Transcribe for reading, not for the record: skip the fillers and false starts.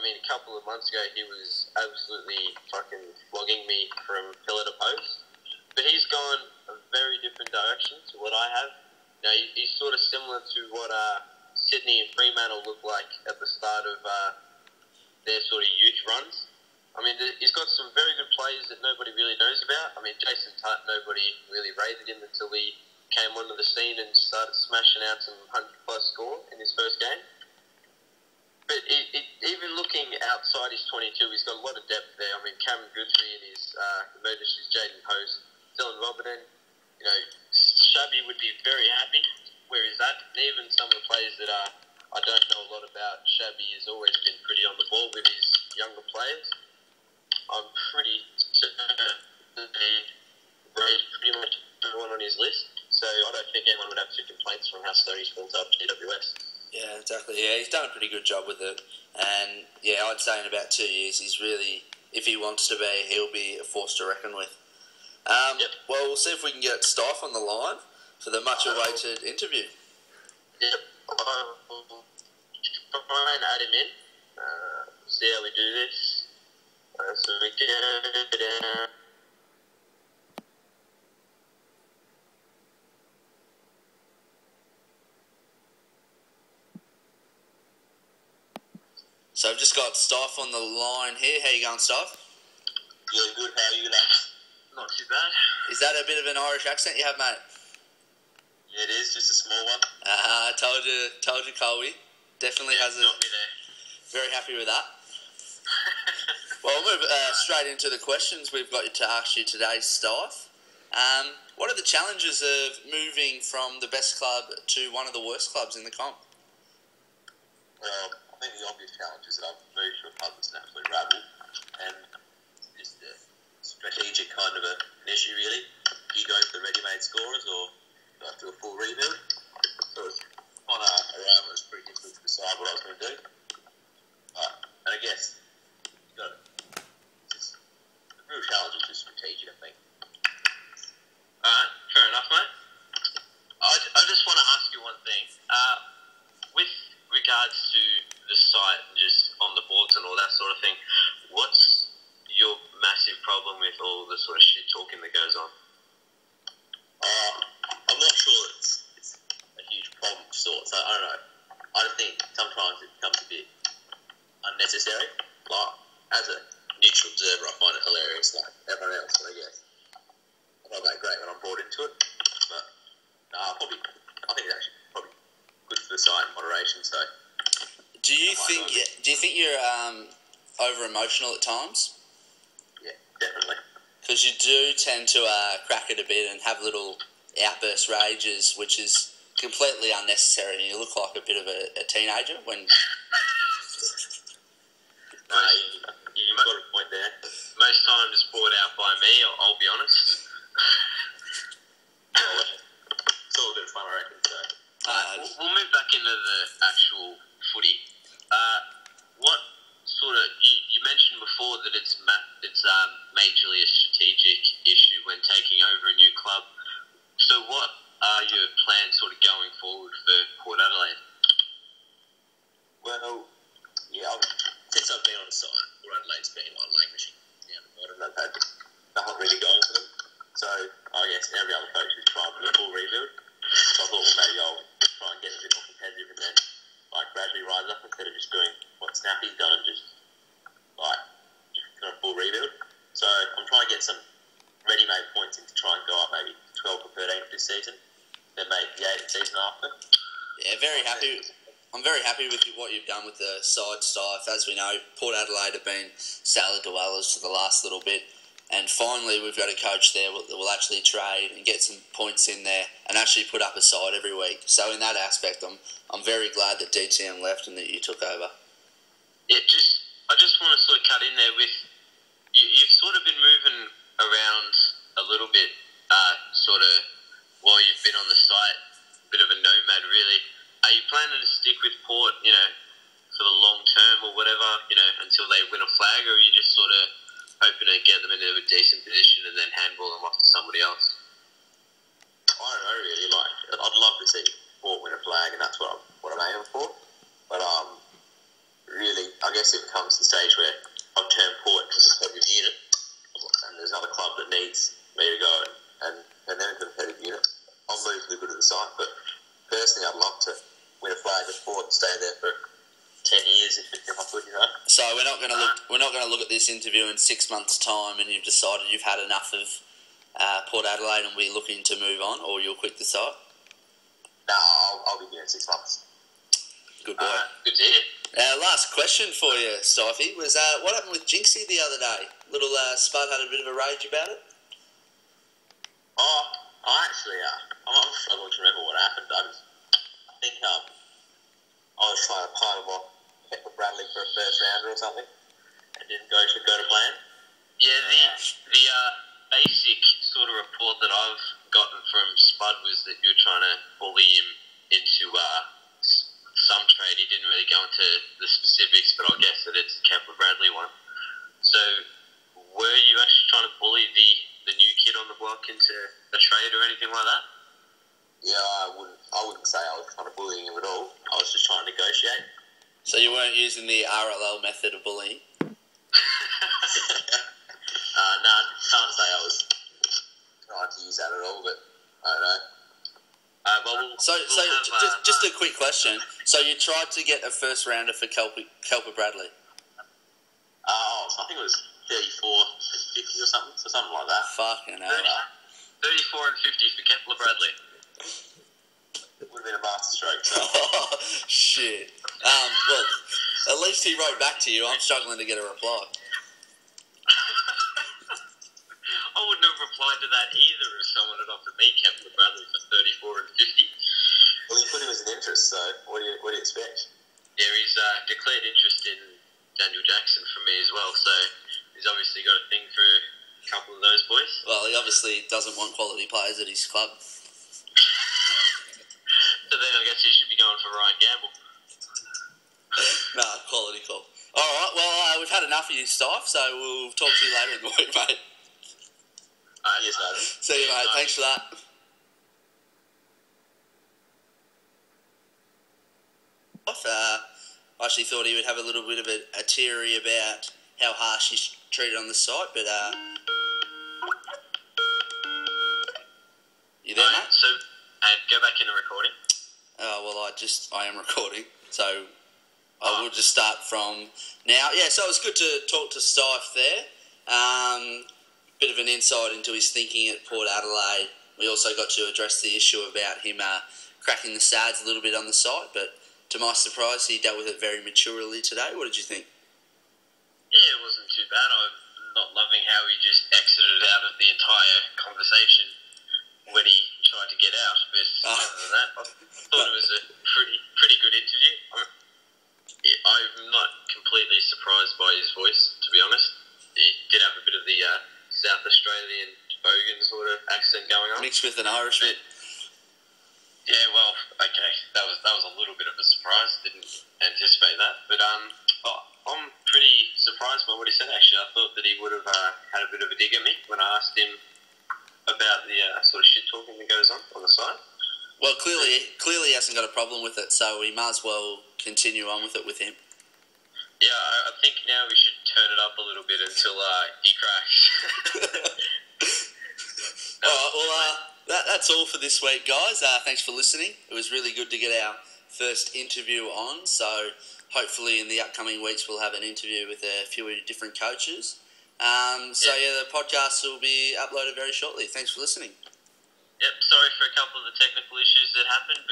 mean, a couple of months ago, he was absolutely fucking flogging me from pillar to post. But he's gone a very different direction to what I have. You know, he's sort of similar to what Sydney and Fremantle look like at the start of their sort of youth runs. I mean, he's got some very good players that nobody really knows about. I mean, Jason Tutt, nobody really rated him until he came onto the scene and started smashing out some 100-plus score in his first game. But even looking outside his 22, he's got a lot of depth there. I mean, Cameron Guthrie and his emergence is Jaden Post, Dylan Robertson. You know, Shabby would be very happy where he's at. And even some of the players that I don't know a lot about, Shabby has always been pretty on the ball with his younger players. I'm pretty certain that he raised pretty much everyone on his list. So I don't think anyone would have two complaints from how Stoney's built up GWS. Yeah, exactly. Yeah, he's done a pretty good job with it. And, yeah, I'd say in about 2 years, he's really, if he wants to be, he'll be a force to reckon with. Yep. Well, we'll see if we can get Stife on the line for the much-awaited interview. Yep. I'll try and add him in. See how we do this. So we go down. So I've just got Stife on the line here. How you going, Stife? Yeah, good. How are you, lads? Not too bad. Is that a bit of an Irish accent you have, mate? Yeah, it is. Just a small one. Told you, Colby. Definitely has a... Got me there. Very happy with that. Well, we'll move straight into the questions we've got to ask you today, Stife. What are the challenges of moving from the best club to one of the worst clubs in the comp? Well, I think the obvious challenge is that I've moved to a club that's an absolute rabble, and just a strategic kind of an issue, really. Do you go for ready-made scorers or go do a full rebuild? So it's on a round that was pretty difficult to decide what I was going to do. And I guess the real challenge is just strategic, I think. Alright, fair enough, mate. I just want to ask you one thing. With regards to the site and just on the boards and all that sort of thing, what's your massive problem with all the sort of shit talking that goes on? I'm not sure it's a huge problem of sorts. I don't know. I just think sometimes it becomes a bit unnecessary. Like, as a neutral observer, I find it hilarious, like everyone else, but I guess it's not that great when I'm brought into it. But I think it's actually probably good for the site and moderation. So, do you think you're over emotional at times? Yeah, definitely. Because you do tend to crack it a bit and have little outburst rages, which is completely unnecessary, and you look like a bit of a teenager when. No, you got a point there. Most times it's brought out by me, I'll be honest. It's all a bit of fun, I reckon. So. We'll move back into the actual footy. What sort of... You mentioned before that it's majorly a strategic issue when taking over a new club. So what are your plans sort of going forward for Port Adelaide? Well, yeah, since I've been on the site, Port Adelaide's been like languishing down the bottom. They've had nothing really going for them. So I guess every other coach is trying to do a full rebuild. So I thought, well, maybe I'll try and get a bit more competitive and then like gradually rise up instead of just doing what Snappy's done and just kind of full rebuild. So I'm trying to get some ready-made points in to try and go up maybe 12 or 13 this season, then maybe the 8th season after. Yeah, very happy. I'm very happy with what you've done with the side Stife. As we know, Port Adelaide have been salad dwellers for the last little bit, and finally we've got a coach there that will actually trade and get some points in there and actually put up a side every week. So in that aspect, I'm very glad that DTM left and that you took over. Yeah, I just want to sort of cut in there with you've sort of been moving around a little bit, sort of while you've been on the site, a bit of a nomad really. Are you planning to stick with Port, for the long term or whatever, until they win a flag, or are you just sort of hoping to get them into a decent position and then handball them off to somebody else? I don't know really. I'd love to see Port win a flag, and that's what I'm aiming for. But really, I guess guess if it comes to the stage where I've turned Port into a competitive unit, and there's another club that needs me to go and they're into a competitive unit, I'll move for the good of the side. But personally, I'd love to win a flag at Port and stay there for 10 years if I could, you know. So we're not going to look at this interview in 6 months' time, and you've decided you've had enough of Port Adelaide and we're looking to move on, or you'll quit the side. No, I'll be here in 6 months. Good boy. Good to hear. Last question for you, Stifey, was what happened with Jinxie the other day? Little Spud had a bit of a rage about it. Oh, I'm struggling to remember what happened. I think I was trying to pile him off Bradley for a first rounder or something. It didn't go to plan. Yeah, the basic sort of report that I've gotten from Spud was that you were trying to bully him into some trade. He didn't really go into the specifics, but I'll guess that it's the Kepler Bradley one. So, were you actually trying to bully the new kid on the block into a trade or anything like that? Yeah, I wouldn't say I was trying to bully him at all. I was just trying to negotiate. So you weren't using the RLL method of bullying? No, can't say I was trying to use that at all, but I don't know. Just a quick question. So you tried to get a first rounder for Kelper Bradley? I think it was 34 and 50 or something, so something like that. Fucking hell. 34 and 50 for Kepler Bradley. It would have been a masterstroke. So. Shit. Well, at least he wrote back to you. I'm struggling to get a reply. I wouldn't have replied to that either if someone had offered me Kepler Bradley for 34 and 50. Well, you put him as an interest, so what do you expect? Yeah, he's declared interest in Daniel Jackson from me as well, so he's obviously got a thing for a couple of those boys. Well, he obviously doesn't want quality players at his club. So then I guess he should be going for Ryan Gamble. Nah, quality call. Alright, well, we've had enough of you, Stife, so we'll talk to you later in the week, mate. Yes, mate. See you, mate. Thanks for that. I actually thought he would have a little bit of a theory about how harsh he's treated on the site, but you there, mate? So, and go back into recording. Oh, well, I am recording, so I will just start from now. Yeah, so it was good to talk to Stife there. Bit of an insight into his thinking at Port Adelaide. We also got to address the issue about him cracking the sads a little bit on the site, but to my surprise, he dealt with it very maturely today. What did you think? Yeah, it wasn't too bad. I'm not loving how he just exited out of the entire conversation when he tried to get out, but other than that, I thought it was a pretty good interview. I'm not completely surprised by his voice, to be honest. He did have a bit of the South Australian bogan sort of accent going on. Mixed with an Irishman. Yeah, well, okay, that was a little bit of a surprise. Didn't anticipate that, but I'm pretty surprised by what he said. Actually, I thought that he would have had a bit of a dig at me when I asked him about the sort of shit talking that goes on the side. Well, clearly he hasn't got a problem with it, so we might as well continue on with it with him. Yeah, I think now we should turn it up a little bit until he cracks. All right, well, that's all for this week, guys. Thanks for listening. It was really good to get our first interview on, so hopefully in the upcoming weeks we'll have an interview with a few different coaches. The podcast will be uploaded very shortly. Thanks for listening. Yep, sorry for a couple of the technical issues that happened,